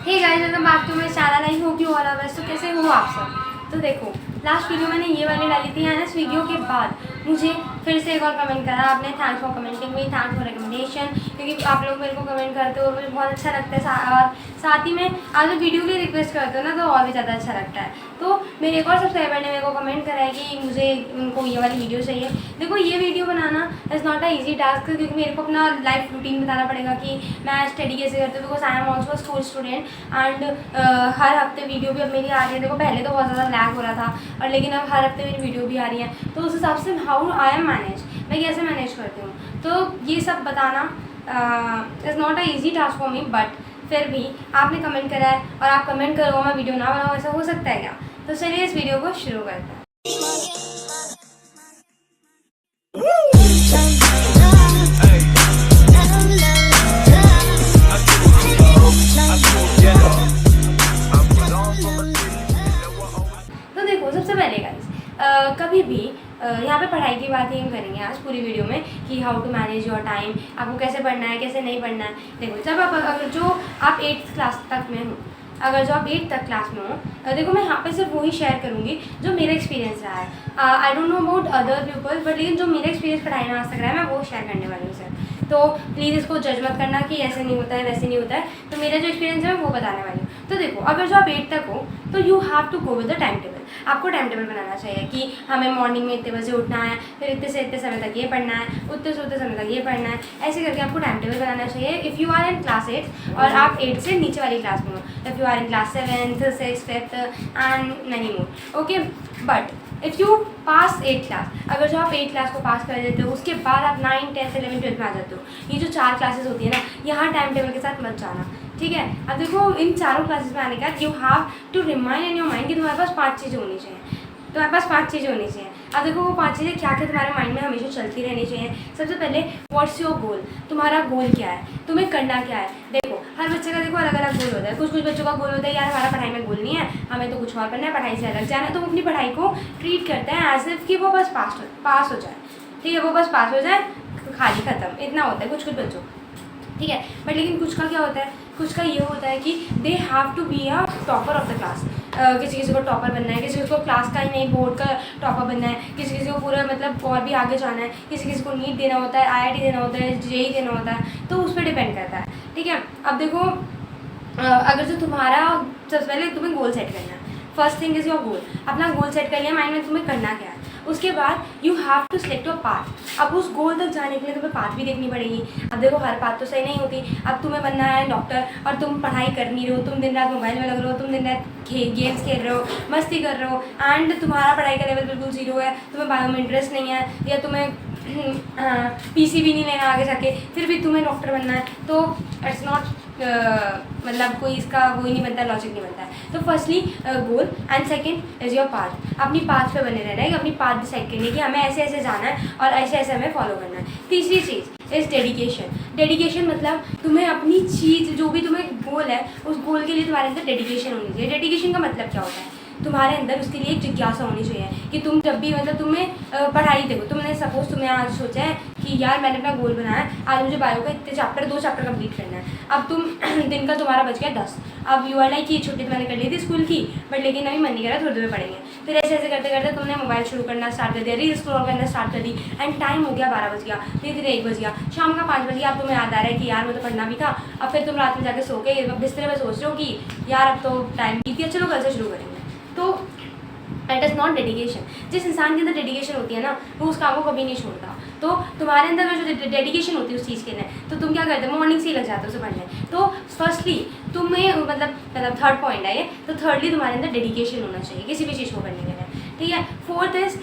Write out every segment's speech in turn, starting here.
Hey guys, welcome back to my channel. I hope you all are best. तो कैसे हो आप सब? तो देखो, लास्ट वीडियो मैंने ये वाली डाली थी ना, इस वीडियो के बाद मुझे फिर से एक और कमेंट करा आपने। Thanks for commenting me, thanks for recommendation, क्योंकि आप लोग मेरे को कमेंट करते हो मुझे बहुत अच्छा लगता है। और साथ ही में आप जब वीडियो के लिए रिक्वेस्ट करते हो ना, तो और भी ज़्यादा अच्छा लगता है। तो मेरे एक और सब्सक्राइबर ने मेरे को कमेंट करा है कि मुझे उनको ये वाली वीडियो चाहिए। देखो, ये video banana is not a easy task, क्योंकि मेरे को अपना लाइफ रूटीन बताना पड़ेगा कि मैं स्टडी कैसे करती हूँ, because I am also school student. And हर हफ्ते वीडियो भी अब मेरी आ रही है। देखो, पहले तो बहुत ज़्यादा लैग हो रहा था, और लेकिन अब हर हफ्ते मेरी वीडियो भी आ रही है। तो उस हिसाब से हाउ आई एम मैनेज, मैं कैसे मैनेज करती हूँ, तो ये सब बताना is not a easy task for me. But फिर भी आपने कमेंट करा है, और आप कमेंट करो मैं वीडियो ना बनाऊँ, ऐसा हो सकता है क्या? तो चलिए इस वीडियो को शुरू करते हैं। तो देखो, सबसे पहले गाइस, कभी भी यहाँ पे पढ़ाई की बात ही हम करेंगे आज पूरी वीडियो में, कि how to manage your time, आपको कैसे पढ़ना है कैसे नहीं पढ़ना है। देखो, जब आप अगर जो आप 8th क्लास तक में हो, अगर जो आप 8th तक क्लास में हो, देखो मैं यहाँ पे सिर्फ वही शेयर करूँगी जो मेरा एक्सपीरियंस रहा है। I don't know about other people, but लेकिन जो मेरा एक्सपीरियंस पढ़ाई में आज तक रहा है, मैं वो शेयर करने वाली हूँ सर। तो प्लीज़ इसको जज मत करना कि ऐसे नहीं होता है वैसे नहीं होता है। तो मेरा जो एक्सपीरियंस है मैं वो बताने वाली हूँ। तो देखो, अगर जो आप 8 तक हो, तो you have to go with the time table. आपको टाइम टेबल बनाना चाहिए कि हमें मॉर्निंग में इतने बजे उठना है, फिर इतने से इतने समय तक ये पढ़ना है, उतने से उतने समय तक ये पढ़ना है। ऐसे करके आपको टाइम टेबल बनाना चाहिए। If you are in class 8 और आप 8 से नीचे वाली क्लास में हो, if you are in class 7th 6th 5th and many more, okay. But if you pass 8 class, अगर जो आप 8 क्लास को पास कर देते हो, उसके बाद आप 9th 10th 11th 12th में आ जाते हो, ये जो 4 क्लासेस होती है ना, यहाँ टाइम टेबल के साथ मत जाना, ठीक है। अब देखो, इन चारों क्लासेस में आने के बाद you have to remind in your mind कि तुम्हारे पास 5 चीज़ें होनी चाहिए। तुम्हारे पास 5 चीज़ें होनी चाहिए। अब देखो, वो 5 चीज़ें क्या क्या तुम्हारे माइंड में हमेशा चलती रहनी चाहिए। सबसे पहले, व्हाट्स योर गोल, तुम्हारा गोल क्या है, तुम्हें करना क्या है। देखो, हर बच्चे का देखो अलग अलग गोल होता है। कुछ बच्चों का गोल होता है यार हमारा पढ़ाई में गोल नहीं है, हमें तो कुछ और करना है, पढ़ाई से अलग जाना है। तो वो अपनी पढ़ाई को ट्रीट करते हैं एज इफ कि वो बस पास हो जाए, ठीक है, वो बस पास हो जाए, खाली खत्म, इतना होता है कुछ बच्चों, ठीक है। बट लेकिन कुछ का क्या होता है, कुछ का ये होता है कि they have to be a topper of the class. किसी को टॉपर बनना है, किसी को क्लास का ही नहीं बोर्ड का टॉपर बनना है, किसी को पूरा मतलब और भी आगे जाना है, किसी को नीट देना होता है, IIT देना होता है, JEE देना होता है। तो उस पर डिपेंड करता है, ठीक है। अब देखो, अगर जो तुम्हारा सबसे पहले तुम्हें गोल सेट करना है। First thing is your goal. अपना गोल सेट कर लिया माइंड में, तुम्हें करना क्या है। उसके बाद you have to select your path. अब उस गोल तक जाने के लिए तुम्हें पाथ भी देखनी पड़ेगी। अब देखो, हर पाथ तो सही नहीं होती। अब तुम्हें बनना है डॉक्टर और तुम पढ़ाई कर नहीं रहे हो, तुम दिन रात मोबाइल में लग रहे हो, तुम दिन रात गेम्स खेल रहे हो, मस्ती कर रहे हो, एंड तुम्हारा पढ़ाई का लेवल बिल्कुल जीरो है, तुम्हें बायो में इंटरेस्ट नहीं है, या तुम्हें PC भी नहीं लेना आगे जाके, फिर भी तुम्हें डॉक्टर बनना है, तो इट्स नॉट मतलब कोई इसका वही नहीं बनता, लॉजिक नहीं बनता है। तो firstly goal, and second is your path. अपनी पाथ पे बने रहना है, कि अपनी पाथ डिसाइड करनी है कि हमें ऐसे ऐसे जाना है और ऐसे ऐसे हमें फॉलो करना है। तीसरी चीज़ इज़ डेडिकेशन। डेडिकेशन मतलब तुम्हें अपनी चीज़, जो भी तुम्हें गोल है, उस गोल के लिए तुम्हारे अंदर डेडिकेशन होनी चाहिए। डेडिकेशन का मतलब क्या होता है, तुम्हारे अंदर उसके लिए एक जिज्ञासा होनी चाहिए कि तुम जब भी मतलब तुम्हें पढ़ाई, देखो तुमने सपोज तुमने आज सोचा है कि यार मैंने अपना गोल बनाया है, आज मुझे बायो का इतने चैप्टर 2 चैप्टर कंप्लीट करना है। अब तुम दिन का तुम्हारा बच गया 10। अब यू आर लाइक कि छुट्टी तो मैंने कर ली थी स्कूल की, बट लेकिन अभी मन नहीं कर रहा, थोड़ी देर में पढ़ेंगे। फिर ऐसे ऐसे करते करते तुमने मोबाइल शुरू करना स्टार्ट कर दिया, रील स्क्रॉल करना स्टार्ट कर दी, एंड टाइम हो गया 12 बज गया, धीरे धीरे 1 बज गया, शाम का 5 बज गया। अब तुम्हें याद आ रहा है कि यार मुझे पढ़ना भी था। अब फिर तुम रात में जाके सो के बिस्तर में सोच रहे हो कि यार अब तो टाइम बीत गया, चलो कल से शुरू करेंगे। तो इट इज़ नॉट डेडिकेशन। जिस इंसान के अंदर डेडिकेशन होती है ना, वो उस काम को कभी नहीं छोड़ता। तो तुम्हारे अंदर जो डेडिकेशन होती है उस चीज़ के लिए, तो तुम क्या करते हो, मॉर्निंग से ही लग जाते हो उसे पढ़ने। तो फर्स्टली तुम्हें मतलब थर्ड पॉइंट है ये, तो थर्डली तुम्हारे अंदर डेडिकेशन होना चाहिए किसी भी चीज़ को करने के लिए, ठीक है। Fourth is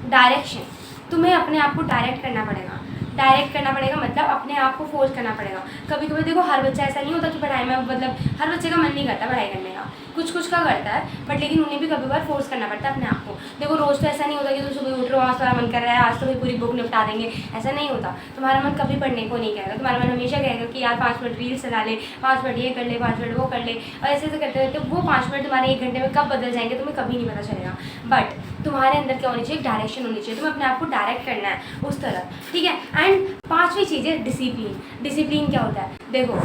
direction. तुम्हें अपने आप को डायरेक्ट करना पड़ेगा। डायरेक्ट करना पड़ेगा मतलब अपने आप को फोर्स करना पड़ेगा। कभी कभी देखो, हर बच्चा ऐसा नहीं होता कि पढ़ाई में मतलब हर बच्चे का मन नहीं करता पढ़ाई करने का, कुछ का करता है, बट लेकिन उन्हें भी कभी बार फोर्स करना पड़ता है अपने आप को। देखो, रोज़ तो ऐसा नहीं होता कि तुम सुबह उठ रहे हो, आज तुम्हारा मन कर रहा है आज तो भाई पूरी बुक निपटा देंगे, ऐसा नहीं होता। तुम्हारा मन कभी पढ़ने को नहीं कहेगा, तुम्हारा मन हमेशा कहेगा कि यार 5 मिनट रील्स चला ले, 5 मिनट ये कर ले, 5 मिनट वो कर ले, और ऐसे ऐसे करते रहते वो 5 मिनट तुम्हारे 1 घंटे में कब बदल जाएंगे तुम्हें कभी नहीं पता चलेगा। बट तुम्हारे अंदर क्या होनी चाहिए, डायरेक्शन होनी चाहिए। तुम्हें अपने आप को डायरेक्ट करना है उस तरफ, ठीक है। एंड 5वीं चीज़ है डिसिप्लिन। डिसिप्लिन क्या होता है, देखो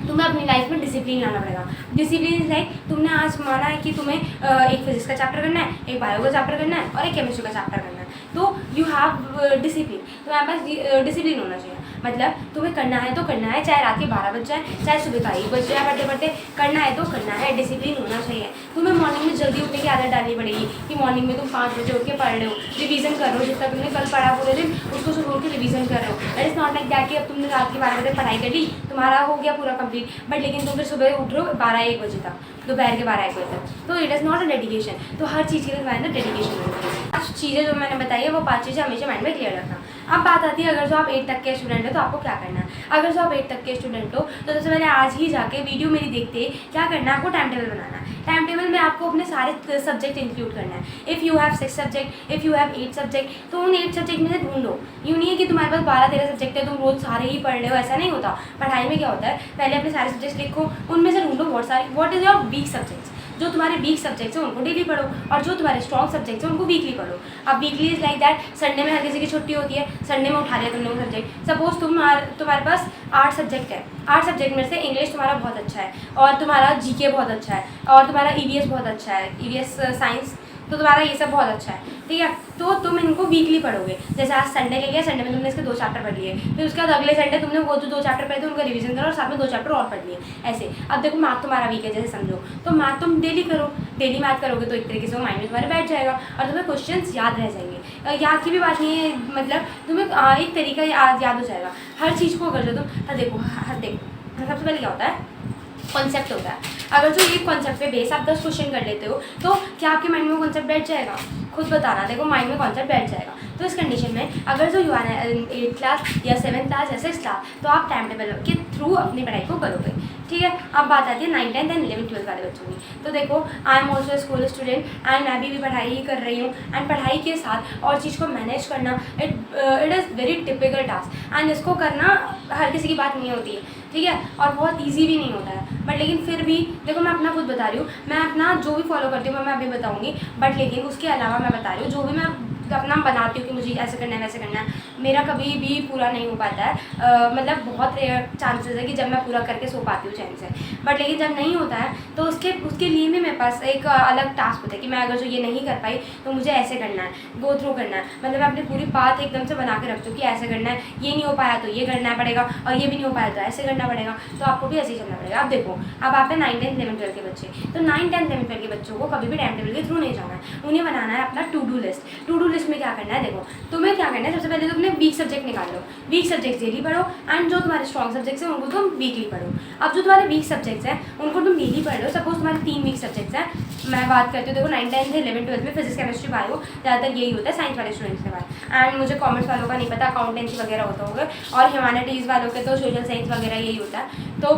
तुम्हें अपनी लाइफ में डिसिप्लिन लाना पड़ेगा। डिसिप्लिन इज लाइक तुमने आज माना है कि तुम्हें एक फिजिक्स का चैप्टर करना है, एक बायो का चैप्टर करना है और एक केमिस्ट्री का चैप्टर करना है, तो यू हैव डिसिप्लिन। तुम्हारे पास डिसिप्लिन होना चाहिए। मतलब तुम्हें करना है तो करना है, चाहे रात के 12 बज जाए, चाहे सुबह का 1 बज जाए, पढ़ते पढ़ते करना है तो करना है। डिसिप्लिन होना चाहिए। तुम्हें मॉर्निंग में जल्दी उठने की आदत डालनी पड़ेगी कि मॉर्निंग में तुम 5 बजे उठ के पढ़ रहे हो, रिवीजन कर रहे हो, जितना तुमने कल पढ़ा पूरे दिन उसको सुबह उठ के रिवीजन कर रहे हो। It is not like that कि अब तुमने रात के 12 बजे पढ़ाई कर ली, तुम्हारा हो गया पूरा कंप्लीट, बट लेकिन तुम फिर सुबह उठ रहे हो 12-1 बजे तक, दोपहर के 12-1 बजे तक, तो it is not a dedication. तो हर चीज़ के लिए तुम्हारे अंदर डेडिकेशन होनी चाहिए। 5 चीज़ें जो मैंने बताई है वो 5 चीज़ें हमेशा माइंड में क्लियर रखना। अब बात आती है अगर जो आप 8 तक के स्टूडेंट हो तो आपको क्या करना है। अगर जो आप 8 तक के स्टूडेंट हो तो सबसे पहले आज ही जाके वीडियो मेरी देखते क्या करना है, आपको टाइम टेबल बनाना है। टाइम टेबल में आपको अपने सारे सब्जेक्ट इंक्लूड करना है। If you have 6 subject, if you have 8 subject, तो उन 8 सब्जेक्ट में से ढूंढो। यूँ नहीं है कि तुम्हारे पास 12-13 सब्जेक्ट है, तुम रोज सारे ही पढ़ रहे हो, ऐसा नहीं होता। पढ़ाई में क्या होता है, पहले अपने सारे सब्जेक्ट्स लिखो, उनमें से ढूंढो what is your weak subjects. जो तुम्हारे वीक सब्जेक्ट्स हैं उनको डेली पढ़ो और जो तुम्हारे स्ट्रॉन्ग सब्जेक्ट्स हैं उनको वीकली पढ़ो। अब weekly is like that, Sunday में हर किसी की छुट्टी होती है, संडे में उठा लिया तुमने वो सब्जेक्ट। सपोज तुम्हारे पास 8 सब्जेक्ट है, 8 सब्जेक्ट में से इंग्लिश तुम्हारा बहुत अच्छा है और तुम्हारा जीके बहुत अच्छा है और तुम्हारा ईवीएस बहुत अच्छा है, ईवीएस साइंस, तो तुम्हारा ये सब बहुत अच्छा है, ठीक है। तो तुम इनको वीकली पढ़ोगे। जैसे आज संडे ले लिया, संडे में तुमने इसके 2 चैप्टर पढ़ लिए, फिर उसके बाद अगले संडे तुमने वो जो 2 चैप्टर पढ़े थे उनका रिवीजन करो और साथ में 2 चैप्टर और पढ़ लिए, ऐसे। अब देखो मैथ तुम्हारा वीक है जैसे समझो, तो मैथ तुम डेली करो, डेली मैथ करोगे तो एक तरीके से वो माइंड में तुम्हारे बैठ जाएगा और तुम्हें क्वेश्चंस याद रह जाएंगे। याद की भी बात नहीं है, मतलब तुम्हें एक तरीका याद हो जाएगा हर चीज़ को। अगर जो तुम देखो सबसे पहले क्या होता है, कॉन्सेप्ट होता है। अगर जो एक कॉन्सेप्ट पे बेस आप 10 क्वेश्चन कर लेते हो तो क्या आपके माइंड में कॉन्सेप्ट बैठ जाएगा, खुद बताना। देखो माइंड में कॉन्सेप्ट बैठ जाएगा। तो इस कंडीशन में अगर जो यू आर 8th क्लास या 7th क्लास या 6th क्लास, तो आप टाइम टेबल के थ्रू अपनी पढ़ाई को करोगे, ठीक है। अब बात आती है 9th 10th and 11th 12th वाले बच्चों की। तो देखो आई am also school student and मैं भी पढ़ाई ही कर रही हूँ, एंड पढ़ाई के साथ और चीज़ को मैनेज करना it is very typical task, and इसको करना हर किसी की बात नहीं होती है, ठीक है, और बहुत ईजी भी नहीं होता है। बट लेकिन फिर भी देखो मैं अपना खुद बता रही हूँ, मैं अपना जो भी फॉलो करती हूँ मैं अभी बताऊँगी, बट लेकिन उसके अलावा मैं बता रही हूँ जो भी मैं अपना बनाती हूँ कि मुझे ऐसे करना है वैसे करना है, मेरा कभी भी पूरा नहीं हो पाता है। मतलब बहुत रेयर चांसेस है कि जब मैं पूरा करके सो पाती हूँ चैन से, बट लेकिन जब नहीं होता है तो उसके लिए भी मेरे पास एक अलग टास्क होता है कि मैं अगर जो ये नहीं कर पाई तो मुझे ऐसे करना है, गो थ्रू करना है। मतलब मैं अपनी पूरी बात एकदम से बना के रखती हूँ कि ऐसे करना है, ये नहीं हो पाया तो ये करना पड़ेगा और ये भी नहीं हो पाया तो ऐसे करना पड़ेगा, तो आपको भी ऐसे ही चलना पड़ेगा। अब देखो अब आप 9th 10th 11th 12th के बच्चे, तो 9th 10th 11th 12th के बच्चों को कभी भी टाइम टेबल के थ्रू नहीं जाना है, उन्हें बनाना है अपना to do list. To do list में क्या करना है, देखो तुम्हें क्या करना है, सबसे पहले तो अपने वीक सब्जेक्ट निकाल लो, वीक सब्जेक्ट डेली पढ़ो, एंड जो तुम्हारे स्ट्रॉन्ग सब्जेक्ट्स हैं उनको तुम वीकली पढ़ो। अब जो तुम्हारे वीक सब्जेक्ट्स हैं उनको तुम डेली पढ़ लो। सपोज तुम्हारे 3 वीक सब्जेक्ट्स हैं, मैं बात करती हूँ, देखो 9th 10th 11th 12th में फिजिक्स केमिस्ट्री बायो ज़्यादातर यही होता है साइंस वाले स्टूडेंट्स के पास, एंड मुझे कॉमर्स वालों का नहीं पता, अकाउंटेंसी वगैरह होता होगा, और ह्यूमैनिटीज़ वालों के तो सोशल साइंस वगैरह यही होता है। तो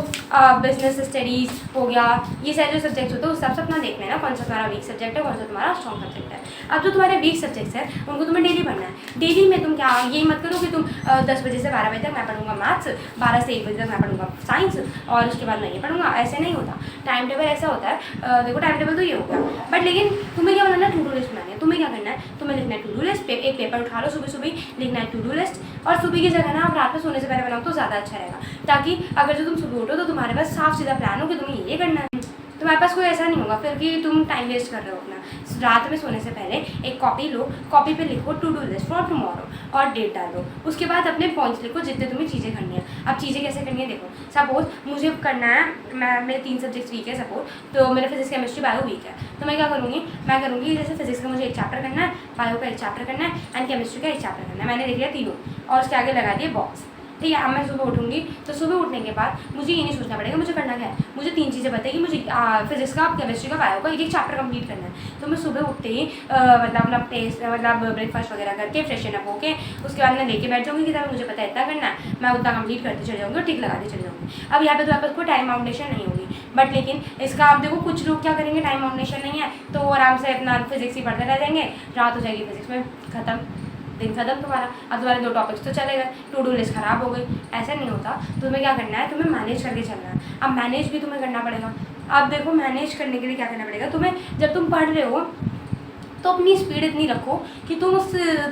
बिजनेस स्टडीज़ हो गया, ये सारे जो सब्जेक्ट्स होते हैं उस हिसाब से अपना देख लेना कौन सा तुम्हारा वीक सब्जेक्ट है, कौन सा तुम्हारा स्ट्रॉन्ग सब्जेक्ट है। अब जो तुम्हारे वीक सब्जेक्ट्स हैं उनको तुम्हें डेली पढ़ना है। डेली में तुम क्या ये मत करो कि तुम 10 बजे से 12 बजे तक मैं पढ़ूंगा मैथ्स, 12 से 1 बजे तक मैं पढ़ूंगा साइंस और उसके बाद नहीं पढ़ूंगा, ऐसे नहीं होता। टाइम टेबल ऐसा होता है, देखो टाइम टेबल तो ये होगा, बट लेकिन तुम्हें क्या बनाना है, टू डू लिस्ट बनानी है। तुम्हें क्या करना है, तुम्हें लिखना है टू डू लिस्ट, एक पेपर उठा लो सुबह सुबह, लिखना है टू डू लिस्ट, और सुबह की जगह ना आप रात में सोने से पहले बनाओ तो ज़्यादा अच्छा रहेगा, ताकि अगर जो तुम सुबह उठो तो तुम्हारे पास साफ सीधा प्लान हो कि तुम्हें ये करना है। तुम्हारे पास कोई ऐसा नहीं होगा फिर कि तुम टाइम वेस्ट कर रहे हो अपना। रात में सोने से पहले एक कॉपी लो, कॉपी पे लिखो to do list for tomorrow और डेट डालो, उसके बाद अपने पॉइंट्स लिखो जितने तुम्हें चीज़ें करनी है। अब चीज़ें कैसे करनी है, देखो सपोज मुझे करना है, मेरे 3 सब्जेक्ट्स वीक है सपोज, तो मेरा फिजिक्स केमिस्ट्री बायो वीक है, तो मैं क्या करूँगी, मैं करूँगी जैसे फिजिक्स का मुझे एक चैप्टर करना है, बायो का एक चैप्टर करना है, एंड केमिस्ट्री का एक चैप्टर करना है। मैंने लिख लिया तीनों और उसके आगे लगा दिए बॉक्स, ठीक है। अब मैं सुबह उठूँगी तो सुबह उठने के बाद मुझे ये नहीं सोचना पड़ेगा मुझे करना क्या है, मुझे 3 चीज़ें बताएगी, मुझे फिजिक्स का, केमिस्ट्री का, बायो का एक चैप्टर कंप्लीट करना है। तो मैं सुबह उठते ही मतलब अपना टेस्ट मतलब ब्रेकफास्ट वगैरह करके फ्रेशन अप होके उसके बाद मैं लेके बैठ जाऊँगी किताब, मुझे पता है इतना करना है, मैं उतना कंप्लीट करते चले जाऊँगी और टिक लगाते चले जाऊँगी। अब यहाँ पे तो आपको कोई टाइम बाउंडेशन नहीं होगी, बट लेकिन इसका आप देखो कुछ लोग क्या करेंगे, टाइम बाउंडेशन नहीं है तो वो आराम से अपना फिजिक्स ही पढ़ते रह जाएंगे, रात हो जाएगी फिजिक्स में, खत्म, दिन खत्म तुम्हारा। अब तुम्हारे 2 टॉपिक्स तो चले गए, टू डू लिस्ट खराब हो गई। ऐसा नहीं होता, तुम्हें क्या करना है, तुम्हें मैनेज करके चलना है। अब मैनेज भी तुम्हें करना पड़ेगा। अब देखो मैनेज करने के लिए क्या करना पड़ेगा तुम्हें, जब तुम पढ़ रहे हो तो अपनी स्पीड इतनी रखो कि तुम उस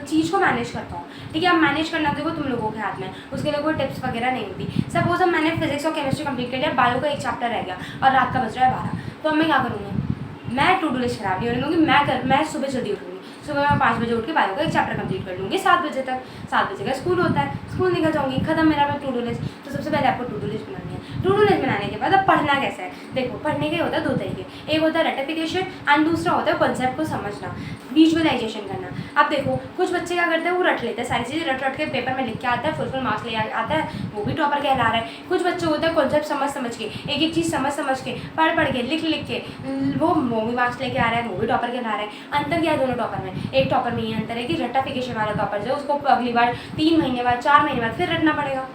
चीज़ को मैनेज कर पाओ। ठीक है, अब मैनेज करना देखो तुम लोगों के हाथ में, उसके लिए कोई टिप्स वगैरह नहीं होती। सपोज अब मैंने फिजिक्स और केमिस्ट्री कंप्लीट कर लिया, बायो का एक चैप्टर रह गया और रात का बज रहा है 12, तो अब मैं क्या करूँगी, मैं टू डू लिस्ट खराब नहीं होने दूँगी। मैं सुबह जल्दी उठूँगी, सुबह मैं 5 बजे उठ के बायो का एक चैप्टर कंप्लीट कर लूँगी 7 बजे तक। 7 बजे का स्कूल होता है, स्कूल निकल जाऊँगी, खत्म मेरा टू डू लिस्ट। तो सबसे पहले आपको टू डू लिस्ट बनानी है। टू डू लिस्ट बनाने के बाद अब पढ़ना कैसे है, देखो पढ़ने के होता है 2 तरीके, एक होता है रेटिफिकेशन एंड दूसरा होता है कॉन्सेप्ट को समझना, विजुअलाइजेशन करना। अब देखो कुछ बच्चे क्या करते हैं, वो रट लेते हैं सारी चीज़ें, रट के पेपर में लिख के आता है, फुल मार्क्स ले आता है, वो भी टॉपर कहला रहा है। कुछ बच्चे होते हैं कॉन्सेप्ट समझ के, एक चीज़ समझ के, पढ़ के, लिख के वो भी मार्क्स लेके आ रहा है, वो भी टॉपर कहला रहा है। अंतर क्या है दोनों टॉपर में, एक टॉपर में ये अंतर है कि रटिफिकेशन वाला टॉपर जो उसको अगली बार 3 महीने बाद 4 महीने बाद फिर रटना पड़ेगा।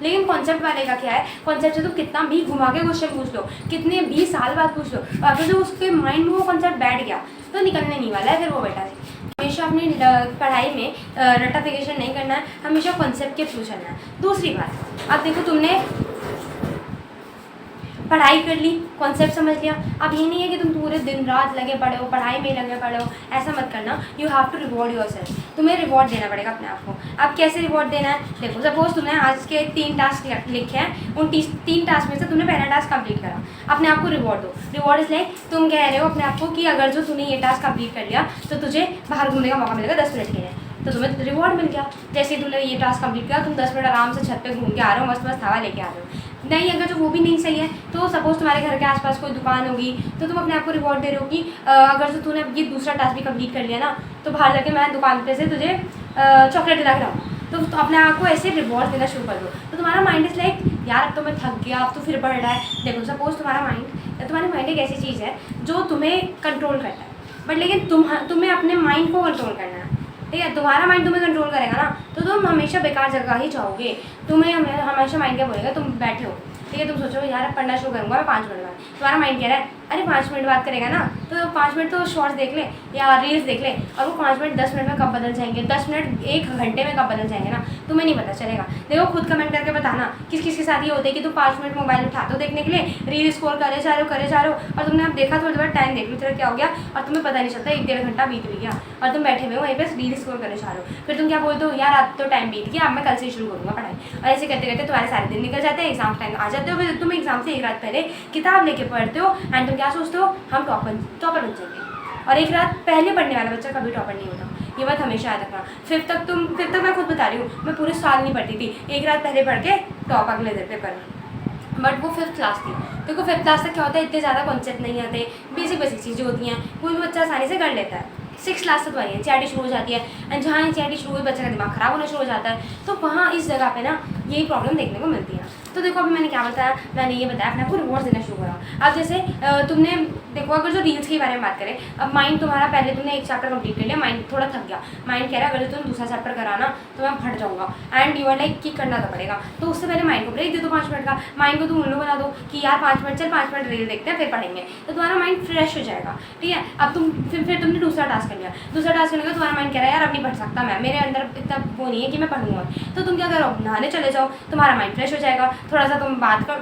लेकिन कॉन्सेप्ट वाले का क्या है, कॉन्सेप्ट से तुम कितना भी घुमा के क्वेश्चन पूछ लो, कितने 20 साल बाद पूछ लो, अगर जो उसके माइंड में वो कॉन्सेप्ट बैठ गया तो निकलने नहीं वाला है फिर वो बेटा जी। हमेशा अपनी पढ़ाई में रटिफिकेशन नहीं करना है, हमेशा कॉन्सेप्ट के थ्रू चलना है। दूसरी बात, अब देखो तुमने पढ़ाई कर ली, कॉन्सेप्ट समझ लिया, अब ये नहीं है कि तुम पूरे दिन रात लगे पढ़े हो, पढ़ाई में लगे पढ़े हो, ऐसा मत करना। You have to reward yourself, तुम्हें रिवॉर्ड देना पड़ेगा अपने आप को। अब कैसे रिवॉर्ड देना है, देखो सपोज तुमने आज के 3 टास्क लिखे हैं, उन 3 टास्क में से तुमने पहला टास्क कंप्लीट करा, अपने आप को रिवॉर्ड दो। रिवॉर्ड इज लाइक तुम कह रहे हो अपने आप को कि अगर जो तूने ये टास्क कंप्लीट कर लिया तो तुझे बाहर घूमने का मौका मिलेगा 10 मिनट के लिए, तो तुम्हें रिवॉर्ड मिल गया। जैसे तुमने ये टास्क कंप्लीट किया, तुम 10 मिनट आराम से छत पे घूम के आ रहे हो, मस्त मस्त हवा लेके आ रहे हो। नहीं, अगर जो वो भी नहीं सही है तो सपोज तुम्हारे घर के आसपास कोई दुकान होगी, तो तुम अपने आप को रिवॉर्ड दे रहे हो कि अगर जो तूने ये दूसरा टास्क भी कंप्लीट कर लिया ना, तो बाहर जाके मैं दुकान पे से तुझे चॉकलेट दिला के लाऊँ। तो अपने आप को ऐसे रिवॉर्ड देना शुरू कर दो, तो तुम्हारा माइंड इज लाइक यार अब तो मैं थक गया, अब तो फिर बढ़ रहा है। देखो सपोज तुम्हारा माइंड एक ऐसी चीज़ है जो तुम्हें कंट्रोल करता है, बट लेकिन तुम्हें अपने माइंड को कंट्रोल करना है। ठीक है, तुम्हारा माइंड तुम्हें कंट्रोल करेगा ना, तो तुम हमेशा बेकार जगह ही जाओगे। तुम्हें हमेशा माइंड क्या बोलेगा, तुम बैठे हो, ठीक है, तुम सोचो यार अब पढ़ना शुरू करूँगा मैं 5 मिनट बाद, तुम्हारा माइंड कह रहा है अरे 5 मिनट बाद करेगा ना, तो 5 मिनट तो शॉर्ट्स देख ले या रील्स देख ले, और वो 5 मिनट 10 मिनट में कब बदल जाएंगे, 10 मिनट 1 घंटे में कब बदल जाएंगे ना, तुम्हें नहीं पता चलेगा। देखो खुद कमेंट करके बताना किस के साथ ये होता है कि तुम 5 मिनट मोबाइल उठाते हो देखने के लिए, रील स्क्रॉल करे जा रहे हो और तुमने अब देखा थोड़ी देर टाइम देख लो तेरा क्या हो गया, और तुम्हें पता नहीं चलता 1-1.5 घंटा बीत भी गया और तुम बैठे हुए हो वहीं पर रील स्क्रॉल करे जा रहे हो। फिर तुम क्या बोलते हो, यार अब तो टाइम बीत गया, अब मैं कल से शुरू करूँगा पढ़ाई, और ऐसे करते करते तुम्हारे सारे दिन निकल जाते हैं, एग्जाम टाइम आ जाते हो, फिर तुम एग्जाम से 1 रात पहले किताब लेके पढ़ते हो एंड तुम क्या सोचते हो हम टॉपर बन जाएंगे। और 1 रात पहले पढ़ने वाला बच्चा कभी टॉपर नहीं होता, ये बात हमेशा याद रखना। 5th तक मैं खुद बता रही हूँ, मैं पूरे साल नहीं पढ़ती थी, 1 रात पहले पढ़ के टॉप अगले दिन पेपर में, बट वो 5th क्लास थी। देखो 5th क्लास तक क्या होता है, इतने ज़्यादा कॉन्सेप्ट नहीं आते, बेसिक चीज़ें होती हैं, कोई भी बच्चा आसानी से कर लेता है। 6th क्लास तक तुम्हारी एनसीईआरटी शुरू हो जाती है, एंड जहाँ एनसीईआरटी शुरू हुई बच्चे का दिमाग खराब होना शुरू हो जाता है, तो वहाँ इस जगह पे ना यही प्रॉब्लम देखने को मिलती है। तो देखो अभी मैंने क्या बताया, मैंने ये बताया अपने आपको रिवॉर्ड देना शुरू करा। अब जैसे तुमने देखो अगर जो रील्स के बारे में बात करें, अब माइंड तुम्हारा पहले तुमने 1 चैप्टर कंप्लीट कर लिया, माइंड थोड़ा थक गया, माइंड कह रहा है अगर तुम दूसरा चैप्टर कराना तो मैं फट जाऊँगा एंड यू आर लाइक कि करना तो पड़ेगा, तो उससे पहले माइंड को ब्रेक दे दो 5 मिनट का, माइंड को तुम उल्लू बना दो कि यार 5 मिनट चल 5 मिनट रील देखते हैं फिर पढ़ेंगे, तो तुम्हारा माइंड फ्रेश हो जाएगा। ठीक है, अब तुम फिर तुमने दूसरा टास्क कर लिया, दूसरा टास्क करने का तुम्हारा माइंड कह रहा है यार अब नहीं पढ़ सकता मैं, मेरे अंदर इतना वो नहीं है कि मैं पढ़ूँगा, तो तुम क्या करो नहाने चले जाओ, तुम्हारा माइंड फ्रेश हो जाएगा, थोड़ा सा तुम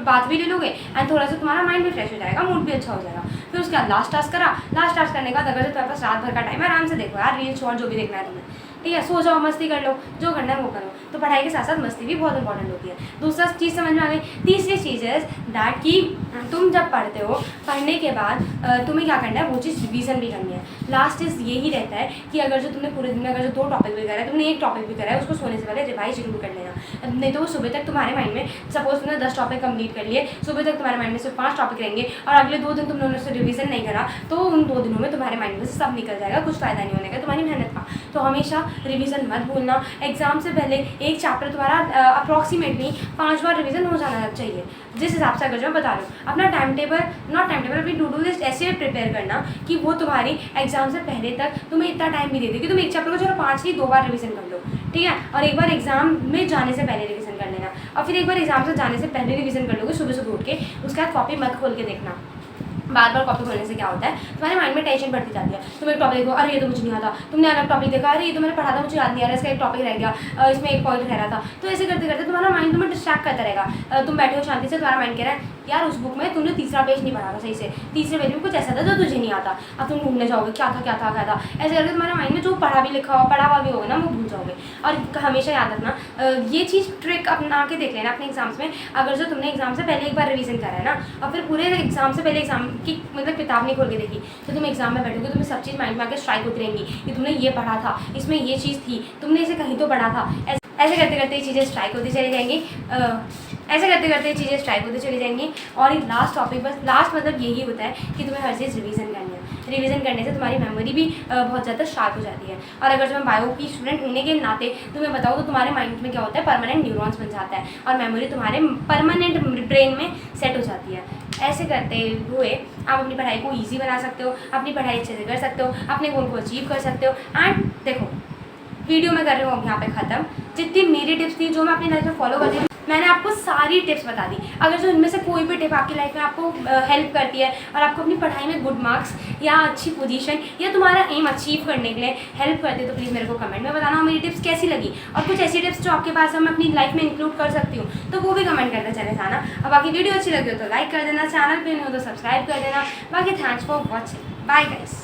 बात भी ले लोगे एंड थोड़ा सा तुम्हारा माइंड भी फ्रेश हो जाएगा, मूड भी अच्छा हो जाएगा। फिर उसके बाद लास्ट टास्क करने का अगर तुम्हारे पास रात भर का टाइम है, आराम से देखो यार रील शॉर्ट जो भी देखना है तुम्हें, ठीक है, सो जाओ, मस्ती कर लो, जो करना है वो करो। तो पढ़ाई के साथ साथ मस्ती भी बहुत इंपॉर्टेंट होती है। दूसरा चीज़ समझ में आ गई। तीसरी चीज़ है दैट कि तुम जब पढ़ते हो, पढ़ने के बाद तुम्हें क्या करना है, वो चीज़ रिवीजन भी करनी है। लास्ट चीज़ यही रहता है कि अगर जो तुमने पूरे दिन में अगर जो 2 टॉपिक भी करा है, तुमने 1 टॉपिक भी करा है, उसको सोने से पहले रिवाइज जरूर कर लेना, नहीं तो सुबह तक तुम्हारे माइंड में, सपोज तुमने 10 टॉपिक कंप्लीट कर लिए, सुबह तक तुम्हारे माइंड में सिर्फ 5 टॉपिक रहेंगे और अगले 2 दिन तुमने उससे रिवीजन नहीं करा, तो उन 2 दिनों में तुम्हारे माइंड में से सब निकल जाएगा, कुछ फ़ायदा नहीं होने का तुम्हारी मेहनत का। तो हमेशा रिवीजन मत भूलना। एग्जाम से पहले 1 चैप्टर तुम्हारा अप्रॉक्सीमेटली 5 बार रिवीजन हो जाना चाहिए, जिस हिसाब से अगर जो मैं बता रही हूँ। अपना टाइम टेबल अपनी टू डू लिस्ट ऐसे प्रिपेयर करना कि वो तुम्हारी एग्जाम से पहले तक तुम्हें इतना टाइम भी दे दे कि तुम 1 चैप्टर को चलो 5 ही 2 बार रिवीजन कर लो, ठीक है, और 1 बार एग्जाम में जाने से पहले रिवीजन कर लेना, और फिर 1 बार एग्जाम से जाने से पहले रिवीजन कर लोगे सुबह सुबह उठ के, उसके बाद कॉपी मत खोल के देखना, बार बार कॉपी खोलने से क्या होता है, तुम्हारे माइंड में टेंशन बढ़ती जाती है। तुम एक टॉपिक देखो, अरे ये तो मुझे नहीं आता, तुमने अलग टॉपिक देखा, अरे ये तो मैंने पढ़ा था मुझे याद नहीं आ रहा, इसका एक टॉपिक रह गया, इसमें एक पॉइंट रह रहा था। तो ऐसे करते करते तुम्हारा माइंड तुम्हें डिस्ट्रैक्ट करता रहेगा। तुम बैठे हो शांति से, तुम्हारा माइंड कह रहा है यार उस बुक में तुमने तीसरा पेज नहीं पढ़ा था सही से, तीसरे पेज में कुछ ऐसा था जो तुझे नहीं आता। अब तुम ढूंढने जाओगे क्या था क्या था क्या था, ऐसे करके तुम्हारे माइंड में जो पढ़ा हुआ भी होगा ना वो भूल जाओगे। और हमेशा याद रखना, ये चीज़ ट्रिक अपना के देख लेना अपने एग्जाम्स में। अगर जो तुमने एग्जाम से पहले एक बार रिवीजन करा है ना, और फिर पूरे एग्जाम से पहले एग्जाम की मतलब किताब नहीं खोल के देखी, तो तुम एग्जाम में बैठोगे, तुम्हें सब चीज़ माइंड में आकर स्ट्राइक होती रहेंगी कि तुमने ये पढ़ा था, इसमें ये चीज़ थी, तुमने इसे कहीं तो पढ़ा था। ऐसे करते करते ये चीज़ें स्ट्राइक होती चली जाएंगी, ऐसे करते करते ये चीज़ें स्ट्राइक होती चली जाएंगी। और ये लास्ट टॉपिक, बस लास्ट मतलब यही होता है कि तुम्हें हर चीज़ रिवीजन करनी है। रिवीजन करने से तुम्हारी मेमोरी भी बहुत ज़्यादा शार्प हो जाती है। और अगर तुम्हें बायो की स्टूडेंट होने के नाते तुम्हें बताओ, तो तुम्हारे माइंड में क्या होता है, परमानेंट न्यूरॉन्स बन जाता है और मेमोरी तुम्हारे परमानेंट ब्रेन में सेट हो जाती है। ऐसे करते हुए आप अपनी पढ़ाई को ईजी बना सकते हो, अपनी पढ़ाई अच्छे से कर सकते हो, अपने गोल को अचीव कर सकते हो। एंड देखो, वीडियो में कर रही हूँ अब यहाँ पे ख़त्म। जितनी मेरी टिप्स थी जो मैं अपनी लाइफ में फॉलो करती थी, मैंने आपको सारी टिप्स बता दी। अगर जो इनमें से कोई भी टिप आपकी लाइफ में आपको हेल्प करती है और आपको अपनी पढ़ाई में गुड मार्क्स या अच्छी पोजीशन या तुम्हारा एम अचीव करने के लिए हेल्प करती है, तो प्लीज़ मेरे को कमेंट में बताना मेरी टिप्स कैसी लगी। और कुछ ऐसी टिप्स जो आपके पास है मैं अपनी लाइफ में इंक्लूड कर सकती हूँ, तो वो भी कमेंट करते चले जाना। और बाकी वीडियो अच्छी लगी हो तो लाइक कर देना, चैनल पर नहीं हो तो सब्सक्राइब कर देना। बाकी thanks for watching, bye guys.